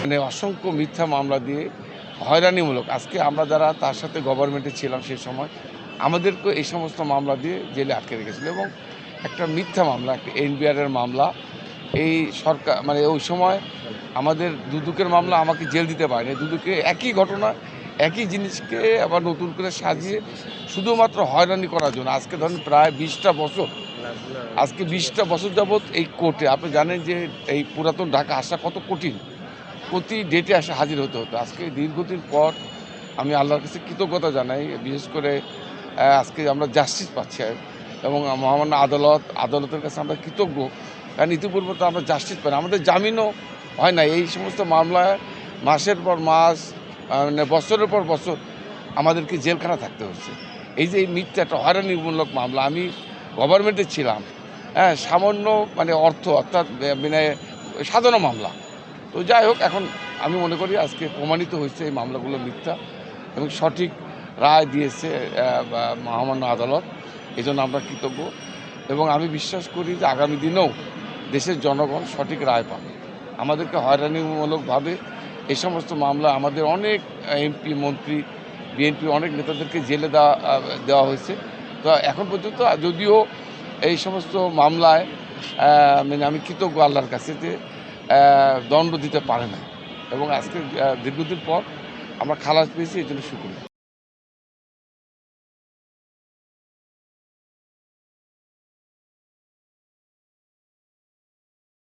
মানে অসংখ্য মিথ্যা মামলা দিয়ে হয়রানিমূলক, আজকে আমরা যারা তার সাথে গভর্নমেন্টে ছিলাম সেই সময় আমাদেরকে এই সমস্ত মামলা দিয়ে জেলে আটকে রেখেছিল এবং একটা মিথ্যা মামলা, একটা এনবিআরের মামলা। এই সরকার মানে ওই সময় আমাদের দুদকের মামলা আমাকে জেল দিতে পারেনি, দুদকে একই ঘটনা একই জিনিসকে আবার নতুন করে সাজিয়ে শুধুমাত্র হয়রানি করার জন্য আজকে ধরেন প্রায় 20টা বছর, আজকে 20টা বছর যাবৎ এই কোর্টে। আপনি জানেন যে এই পুরাতন ঢাকা আসা কত কঠিন, প্রতি ডেটে আসে হাজির হতে হতো। আজকে দীর্ঘদিন পর আমি আল্লাহর কাছে কৃতজ্ঞতা জানাই, বিশেষ করে আজকে আমরা জাস্টিস পাচ্ছি এবং মহামান্য আদালতের কাছে আমরা কৃতজ্ঞ, কারণ ইতিপূর্বে তো আমরা জাস্টিস পাই না, আমাদের জামিনও হয় না। এই সমস্ত মামলায় মাসের পর মাস মানে বছরের পর বছর আমাদেরকে জেলখানা থাকতে হচ্ছে। এই যে এই মিথ্যা একটা হয়রানিমূলক মামলা, আমি গভর্নমেন্টে ছিলাম, হ্যাঁ, সামান্য মানে অর্থ অর্থাৎ মানে সাধারণ মামলা। তো যাই হোক, এখন আমি মনে করি আজকে প্রমাণিত হয়েছে এই মামলাগুলো মিথ্যা এবং সঠিক রায় দিয়েছে মহামান্য আদালত। এই জন্য আমরা কৃতজ্ঞ এবং আমি বিশ্বাস করি যে আগামী দিনেও দেশের জনগণ সঠিক রায় পাবে। আমাদেরকে হয়রানিমূলকভাবে এই সমস্ত মামলা আমাদের অনেক এমপি মন্ত্রী বিএনপি অনেক নেতাদেরকে জেলে দেওয়া হয়েছে। তো এখন পর্যন্ত যদিও এই সমস্ত মামলায় মানে আমি কৃতজ্ঞ আল্লাহর কাছে যে দণ্ড দিতে পারে না এবং আজকে দীর্ঘদিন পর আমরা খালাস পেয়েছি, এই জন্য শুকরিয়া।